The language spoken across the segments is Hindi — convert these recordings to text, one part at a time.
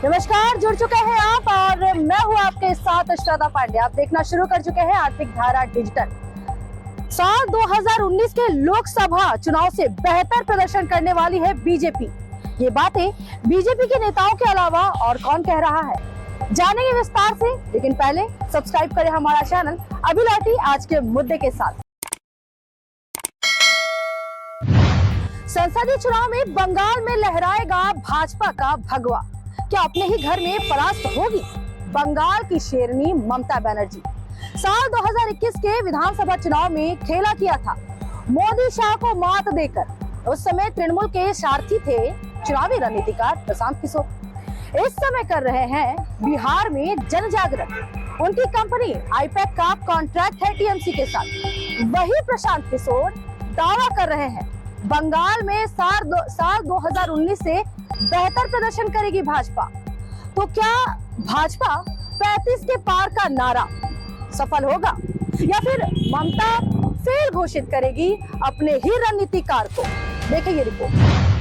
नमस्कार, जुड़ चुके हैं आप और मैं हूं आपके साथ श्रद्धा पांडे। आप देखना शुरू कर चुके हैं आर्थिक धारा डिजिटल। साल 2019 के लोकसभा चुनाव से बेहतर प्रदर्शन करने वाली है बीजेपी। ये बातें बीजेपी के नेताओं के अलावा और कौन कह रहा है, जानेंगे विस्तार से। लेकिन पहले सब्सक्राइब करें हमारा चैनल। अभी लौटी आज के मुद्दे के साथ। संसदीय चुनाव में बंगाल में लहराएगा भाजपा का भगवा। क्या अपने ही घर में परास्त होगी बंगाल की शेरनी ममता बनर्जी? साल 2021 के विधानसभा चुनाव में खेला किया था मोदी शाह को मात देकर। उस समय तृणमूल के सारथी थे चुनावी रणनीतिकार प्रशांत किशोर। इस समय कर रहे हैं बिहार में जन जागरण। उनकी कंपनी आईपैक का कॉन्ट्रैक्ट है टीएमसी के साथ। वही प्रशांत किशोर दावा कर रहे हैं बंगाल में साल 2019 से बेहतर प्रदर्शन करेगी भाजपा। तो क्या भाजपा 35 के पार का नारा सफल होगा या फिर ममता फेल घोषित करेगी अपने ही रणनीतिकार को? देखिए ये रिपोर्ट।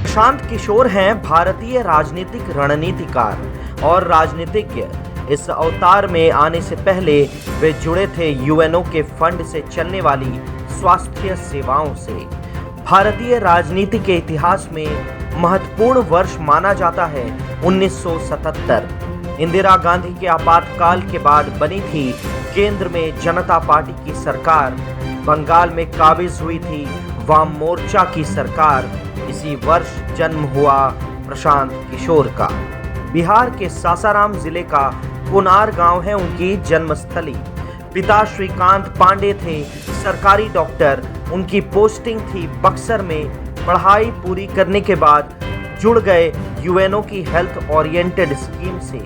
प्रशांत किशोर हैं भारतीय राजनीतिक रणनीतिकार और राजनीतिज्ञ। इस अवतार में आने से पहले वे जुड़े थे यूएनओ के फंड से चलने वाली स्वास्थ्य सेवाओं से। भारतीय राजनीति के इतिहास में महत्वपूर्ण वर्ष माना जाता है 1977। इंदिरा गांधी के आपातकाल के बाद बनी थी केंद्र में जनता पार्टी की सरकार। बंगाल में काबिज हुई थी वाम मोर्चा की सरकार। इसी वर्ष जन्म हुआ प्रशांत किशोर का। बिहार के सासाराम जिले का कोनार गांव है उनकी जन्मस्थली। पिता श्रीकांत पांडे थे सरकारी डॉक्टर। उनकी पोस्टिंग थी बक्सर में। पढ़ाई पूरी करने के बाद जुड़ गए यूएनओ की हेल्थ ओरिएंटेड स्कीम से।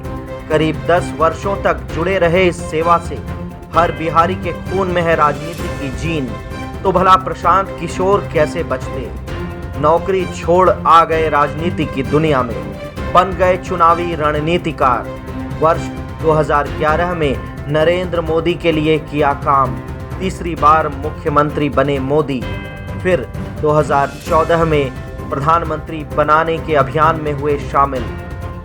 करीब 10 वर्षों तक जुड़े रहे इस सेवा से। हर बिहारी के खून में है राजनीति की जीन। तो भला प्रशांत किशोर कैसे बचते? नौकरी छोड़ आ गए राजनीति की दुनिया में, बन गए चुनावी रणनीतिकार। वर्ष 2011 में नरेंद्र मोदी के लिए किया काम। तीसरी बार मुख्यमंत्री बने मोदी। फिर 2014 में प्रधानमंत्री बनाने के अभियान में हुए शामिल।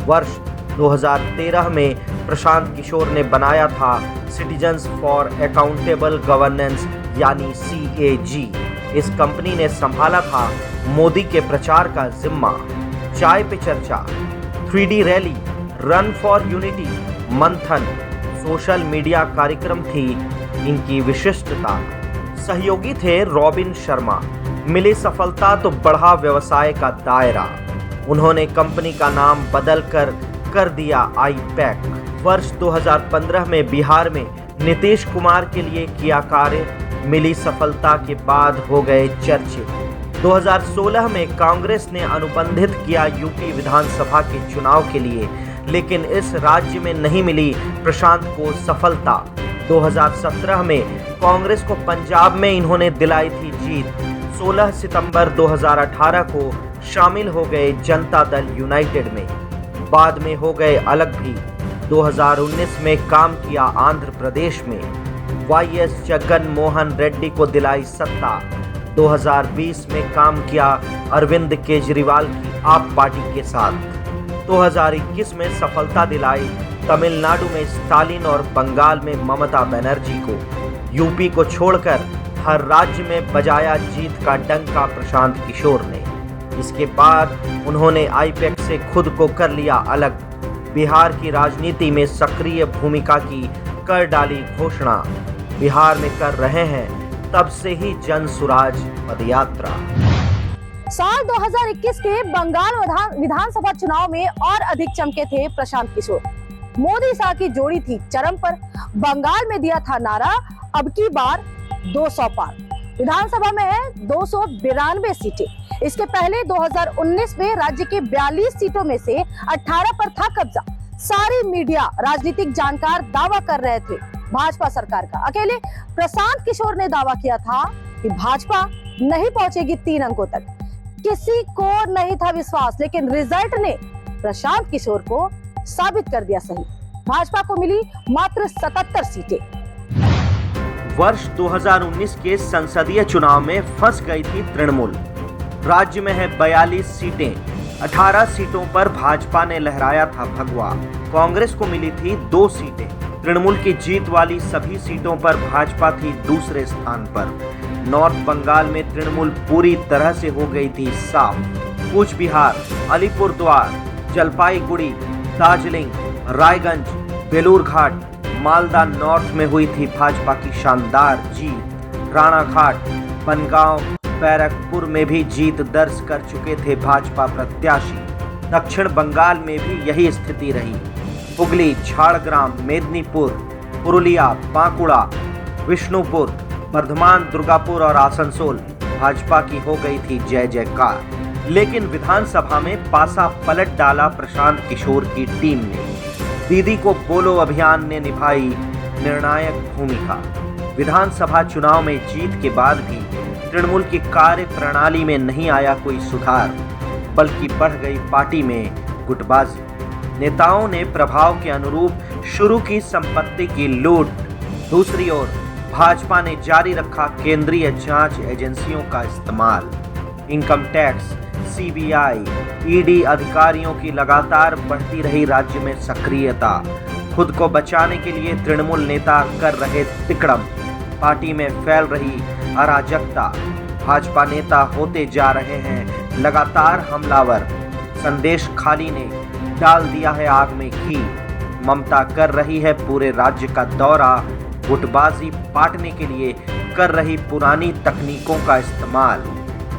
वर्ष 2013 में प्रशांत किशोर ने बनाया था सिटीजन्स फॉर अकाउंटेबल गवर्नेंस यानी CAG। इस कंपनी ने संभाला था मोदी के प्रचार का जिम्मा। चाय पे चर्चा, 3D rally, run for unity, मंथन, सोशल मीडिया कार्यक्रम थी इनकी विशिष्टता। सहयोगी थे रॉबिन शर्मा। मिली सफलता तो बढ़ा व्यवसाय का दायरा। उन्होंने कंपनी का नाम बदल कर दिया आईपैक। वर्ष 2015 में बिहार में नीतीश कुमार के लिए किया कार्य। मिली सफलता के बाद हो गए चर्चित। 2016 में कांग्रेस ने अनुबंधित किया यूपी विधानसभा के चुनाव के लिए, लेकिन इस राज्य में नहीं मिली प्रशांत को सफलता। 2017 में कांग्रेस को पंजाब में इन्होंने दिलाई थी जीत। 16 सितंबर 2018 को शामिल हो गए जनता दल यूनाइटेड में। बाद में हो गए अलग भी। 2019 में काम किया आंध्र प्रदेश में। YS जगन मोहन रेड्डी को दिलाई सत्ता। 2020 में काम किया अरविंद केजरीवाल की आप पार्टी के साथ। 2021 में सफलता दिलाई तमिलनाडु में स्टालिन और बंगाल में ममता बनर्जी को। यूपी को छोड़कर हर राज्य में बजाया जीत का डंका प्रशांत किशोर ने। इसके बाद उन्होंने आईपैक से खुद को कर लिया अलग। बिहार की राजनीति में सक्रिय भूमिका की कर डाली घोषणा। बिहार में कर रहे हैं तब से ही जन सुराज पदयात्रा। साल 2021 के बंगाल विधानसभा चुनाव में और अधिक चमके थे प्रशांत किशोर। मोदी शाह की जोड़ी थी चरम पर। बंगाल में दिया था नारा, अब की बार 200 पार। विधानसभा में है 292 सीटें। इसके पहले 2019 में राज्य के 42 सीटों में से 18 पर था कब्जा। सारी मीडिया, राजनीतिक जानकार दावा कर रहे थे भाजपा सरकार का। अकेले प्रशांत किशोर ने दावा किया था कि भाजपा नहीं पहुंचेगी 3 अंकों तक। किसी को नहीं था विश्वास, लेकिन रिजल्ट ने प्रशांत किशोर को साबित कर दिया सही। भाजपा को मिली मात्र 77 सीटें। वर्ष 2019 के संसदीय चुनाव में फंस गई थी तृणमूल। राज्य में है 42 सीटें। 18 सीटों पर भाजपा ने लहराया था भगवा। कांग्रेस को मिली थी 2 सीटें। तृणमूल की जीत वाली सभी सीटों पर भाजपा थी दूसरे स्थान पर। नॉर्थ बंगाल में तृणमूल पूरी तरह से हो गई थी साफ। कूच बिहार, अलीपुरद्वार, जलपाईगुड़ी, दार्जिलिंग, रायगंज, बेलूरघाट, मालदा नॉर्थ में हुई थी भाजपा की शानदार जीत। राणाघाट, बनगांव, बैरकपुर में भी जीत दर्ज कर चुके थे भाजपा प्रत्याशी। दक्षिण बंगाल में भी यही स्थिति रही। हुगली, झाड़ग्राम, मेदिनीपुर, पुरुलिया, बांकुड़ा, विष्णुपुर, बर्धमान, दुर्गापुर और आसनसोल भाजपा की हो गई थी जय जयकार। लेकिन विधानसभा में पासा पलट डाला प्रशांत किशोर की टीम ने। दीदी को बोलो अभियान ने निभाई निर्णायक भूमिका। विधानसभा चुनाव में जीत के बाद भी तृणमूल की कार्य प्रणाली में नहीं आया कोई सुधार, बल्कि बढ़ गई पार्टी में गुटबाजी। नेताओं ने प्रभाव के अनुरूप शुरू की संपत्ति की लूट। दूसरी ओर भाजपा ने जारी रखा केंद्रीय जांच एजेंसियों का इस्तेमाल। इनकम टैक्स, सीबीआई, ईडी अधिकारियों की लगातार बढ़ती रही राज्य में सक्रियता। खुद को बचाने के लिए तृणमूल नेता कर रहे तिकड़म। पार्टी में फैल रही अराजकता। भाजपा नेता होते जा रहे हैं लगातार हमलावर। संदेश खाली ने डाल दिया है आग में घी। ममता कर रही है पूरे राज्य का दौरा। गुटबाजी पाटने के लिए कर रही पुरानी तकनीकों का इस्तेमाल।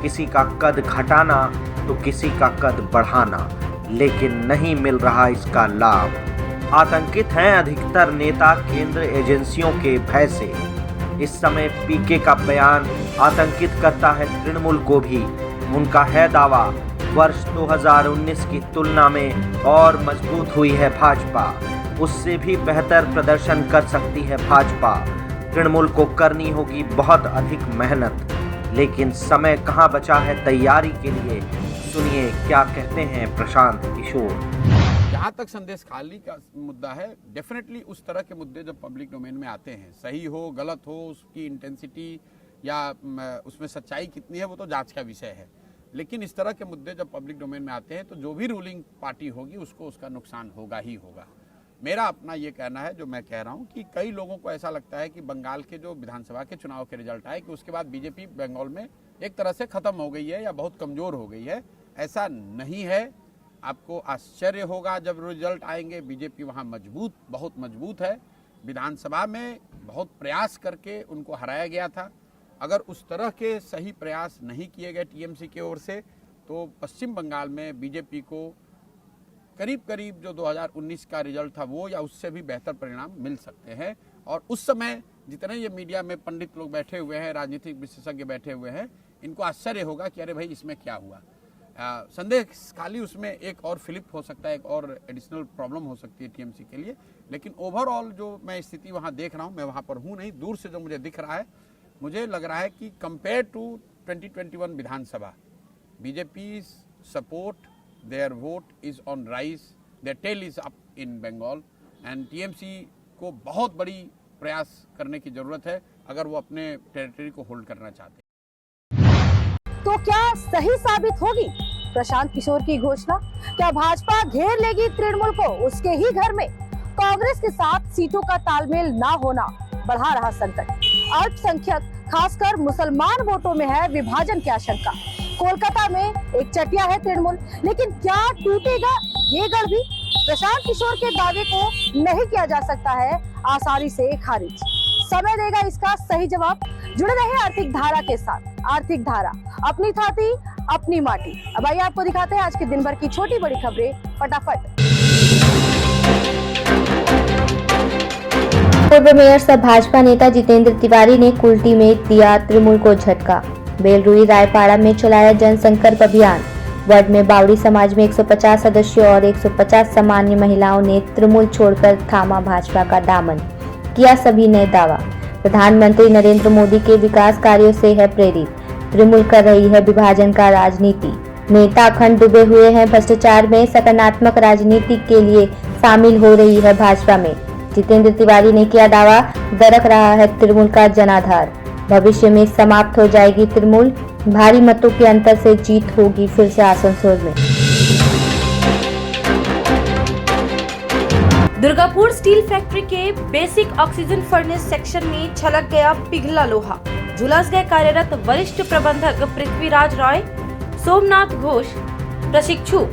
किसी का कद घटाना तो किसी का कद बढ़ाना, लेकिन नहीं मिल रहा इसका लाभ। आतंकित हैं अधिकतर नेता केंद्र एजेंसियों के भय से। इस समय पीके का बयान आतंकित करता है तृणमूल को भी। उनका है दावा, वर्ष 2019 की तुलना में और मजबूत हुई है भाजपा। उससे भी बेहतर प्रदर्शन कर सकती है भाजपा। तृणमूल को करनी होगी बहुत अधिक मेहनत, लेकिन समय कहां बचा है तैयारी के लिए। सुनिए क्या कहते हैं प्रशांत किशोर। जहाँ तक संदेश खाली का मुद्दा है, डेफिनेटली उस तरह के मुद्दे जब पब्लिक डोमेन में आते हैं, सही हो गलत हो, उसकी इंटेंसिटी या उसमें सच्चाई कितनी है वो तो जांच का विषय है। लेकिन इस तरह के मुद्दे जब पब्लिक डोमेन में आते हैं तो जो भी रूलिंग पार्टी होगी उसको उसका नुकसान होगा ही होगा। मेरा अपना ये कहना है, जो मैं कह रहा हूँ, कि कई लोगों को ऐसा लगता है कि बंगाल के जो विधानसभा के चुनाव के रिजल्ट आए कि उसके बाद बीजेपी बंगाल में एक तरह से खत्म हो गई है या बहुत कमजोर हो गई है। ऐसा नहीं है। आपको आश्चर्य होगा जब रिजल्ट आएंगे। बीजेपी वहाँ मजबूत, बहुत मजबूत है। विधानसभा में बहुत प्रयास करके उनको हराया गया था। अगर उस तरह के सही प्रयास नहीं किए गए टीएमसी की ओर से तो पश्चिम बंगाल में बीजेपी को करीब करीब जो 2019 का रिजल्ट था वो या उससे भी बेहतर परिणाम मिल सकते हैं। और उस समय जितने ये मीडिया में पंडित लोग बैठे हुए हैं, राजनीतिक विशेषज्ञ बैठे हुए हैं, इनको आश्चर्य होगा कि अरे भाई इसमें क्या हुआ। संदेश खाली उसमें एक और फ्लिप हो सकता है, एक और एडिशनल प्रॉब्लम हो सकती है टीएमसी के लिए। लेकिन ओवरऑल जो मैं स्थिति वहाँ देख रहा हूँ, मैं वहाँ पर हूँ नहीं, दूर से जो मुझे दिख रहा है, मुझे लग रहा है कि compare to 2021 Vidhan Sabha, BJP support, their vote is on rise, their tail is up in Bengal and TMC को बहुत बड़ी प्रयास करने की जरूरत है अगर वो अपने टेरिटरी को होल्ड करना चाहते हैं। तो क्या सही साबित होगी प्रशांत किशोर की घोषणा? क्या भाजपा घेर लेगी तृणमूल को उसके ही घर में? कांग्रेस के साथ सीटों का तालमेल ना होना बढ़ा रहा संकट। अल्पसंख्यक खासकर मुसलमान वोटों में है विभाजन की आशंका। कोलकाता में एक चटिया है तृणमूल, लेकिन क्या टूटेगा ये गढ़ भी? प्रशांत किशोर के दावे को नहीं किया जा सकता है आसानी से खारिज। समय देगा इसका सही जवाब। जुड़े रहे आर्थिक धारा के साथ। आर्थिक धारा, अपनी छाती अपनी माटी। अब आइए आपको दिखाते हैं आज के दिन भर की छोटी बड़ी खबरें फटाफट। पूर्व मेयर सह भाजपा नेता जितेंद्र तिवारी ने कुल्टी में दिया तृणमूल को झटका। बेलरुई रायपाड़ा में चलाया जनसंपर्क अभियान। वार्ड में बावड़ी समाज में 150 सदस्यों और 150 सामान्य महिलाओं ने तृणमूल छोड़कर थामा भाजपा का दामन। किया सभी ने दावा, प्रधानमंत्री नरेंद्र मोदी के विकास कार्यों से है प्रेरित। तृणमूल कर रही है विभाजन का राजनीति। नेता अखंड डूबे हुए हैं भ्रष्टाचार में, सकारात्मक राजनीति के लिए शामिल हो रही है भाजपा में। जितेंद्र तिवारी ने किया दावा, दरक रहा है तृणमूल का जनाधार। भविष्य में समाप्त हो जाएगी तृणमूल। भारी मतों के अंतर से जीत होगी फिर से आसनसोल में। दुर्गापुर स्टील फैक्ट्री के बेसिक ऑक्सीजन फर्नेस सेक्शन में छलक गया पिघला लोहा, झुलस गए कार्यरत वरिष्ठ प्रबंधक पृथ्वीराज रॉय, सोमनाथ घोष, प्रशिक्षु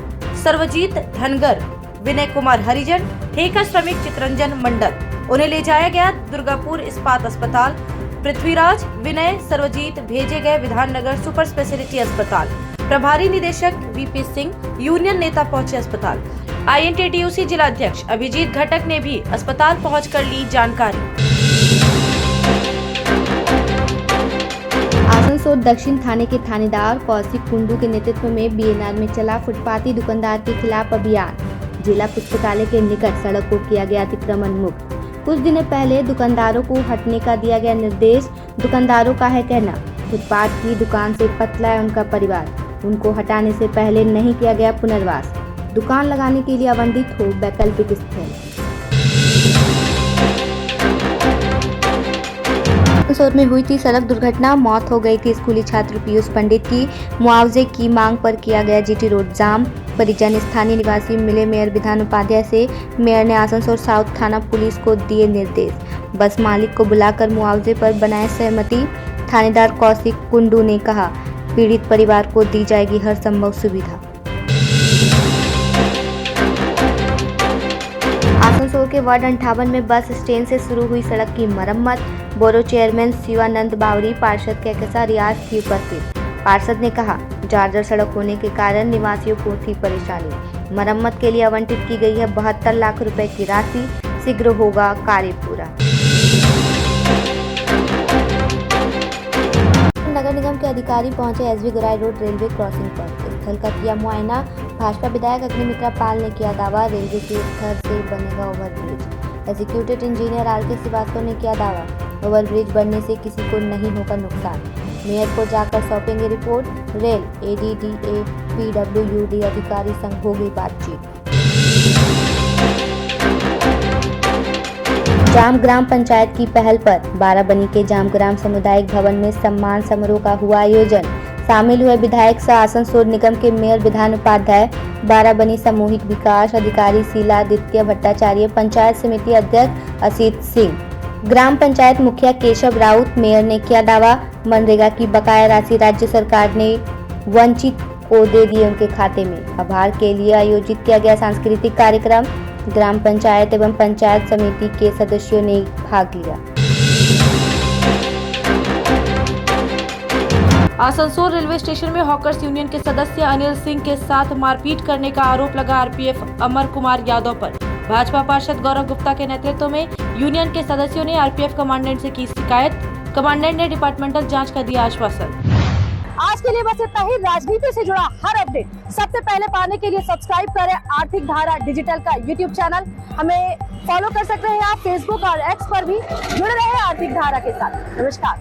सर्वजीत धनगर, विनय कुमार हरिजन, ठेका श्रमिक चित्रंजन मंडल। उन्हें ले जाया गया दुर्गापुर इस्पात अस्पताल। पृथ्वीराज, विनय, सर्वजीत भेजे गए विधाननगर सुपर स्पेशलिटी अस्पताल। प्रभारी निदेशक वीपी सिंह, यूनियन नेता पहुंचे अस्पताल। INTTUC जिला अध्यक्ष अभिजीत घटक ने भी अस्पताल पहुंचकर ली जानकारी। आसनसोल दक्षिण थाने के थानेदार कौशिक कुंडू के नेतृत्व में BNR में चला फुटपाती दुकानदार के खिलाफ अभियान। जिला पुस्तकालय के निकट सड़क को किया गया अतिक्रमण मुक्त। कुछ दिन पहले दुकानदारों को हटने का दिया गया निर्देश। दुकानदारों का है कहना, फुटपाथ की दुकान से पतला है उनका परिवार, उनको हटाने से पहले नहीं किया गया पुनर्वास। दुकान लगाने के लिए आवंटित हो वैकल्पिक स्थल। आसनसोल में हुई थी सड़क दुर्घटना, मौत हो गई थी स्कूली छात्र पीयूष पंडित की। मुआवजे की मांग पर किया गया GT रोड जाम। परिजन स्थानीय निवासी मिले मेयर विधान उपाध्याय से। मेयर ने आसनसोल साउथ थाना पुलिस को दिए निर्देश। बस मालिक को बुलाकर मुआवजे पर बनाए सहमति। थानेदार कौशिक कुंडू ने कहा, पीड़ित परिवार को दी जाएगी हर संभव सुविधा। आसनसोल के वार्ड 58 में बस स्टैंड से शुरू हुई सड़क की मरम्मत। बोरो चेयरमैन शिवानंद बावरी, पार्षद कहकशा रियाज थी उपस्थित। पार्षद ने कहा, जार्जर सड़क होने के कारण निवासियों को थी परेशानी। मरम्मत के लिए आवंटित की गई है 72 लाख रुपए की राशि। शीघ्र होगा कार्य पूरा। नगर निगम के अधिकारी पहुंचे SB गुराई रोड रेलवे क्रॉसिंग पर। स्थल का किया मुआयना। भाजपा विधायक अग्निमित्रा पाल ने किया दावा, रेलवे के स्तर से बनेगा overbridge. Executive engineer RK Srivastava ने किया दावा, ओवरब्रिज बनने से किसी को नहीं होगा नुकसान। मेयर को जाकर सौंपेंगे रिपोर्ट। रेल ADDA PWD अधिकारी संग होगी बातचीत। जाम ग्राम पंचायत की पहल पर बाराबनी के जाम ग्राम सामुदायिक भवन में सम्मान समारोह का हुआ आयोजन। शामिल हुए विधायक सह आसनसोल निगम के मेयर विधान उपाध्याय, बाराबनी सामूहिक विकास अधिकारी शीलादित्य भट्टाचार्य, पंचायत समिति अध्यक्ष असित सिंह, ग्राम पंचायत मुखिया केशव राउत। मेयर ने किया दावा, मनरेगा की बकाया राशि राज्य सरकार ने वंचित को दे दिए उनके खाते में। आभार के लिए आयोजित किया गया सांस्कृतिक कार्यक्रम। ग्राम पंचायत एवं पंचायत समिति के सदस्यों ने भाग लिया। आसनसोल रेलवे स्टेशन में हॉकर्स यूनियन के सदस्य अनिल सिंह के साथ मारपीट करने का आरोप लगा RPF अमर कुमार यादव पर। भाजपा पार्षद गौरव गुप्ता के नेतृत्व में यूनियन के सदस्यों ने RPF कमांडेंट से की शिकायत। कमांडेंट ने डिपार्टमेंटल जांच का दिया आश्वासन। आज के लिए बस इतना ही। राजनीति से जुड़ा हर अपडेट सबसे पहले पाने के लिए सब्सक्राइब करें आर्थिक धारा डिजिटल का YouTube चैनल। हमें फॉलो कर सकते हैं आप Facebook और X पर भी। जुड़े रहे आर्थिक धारा के साथ। नमस्कार।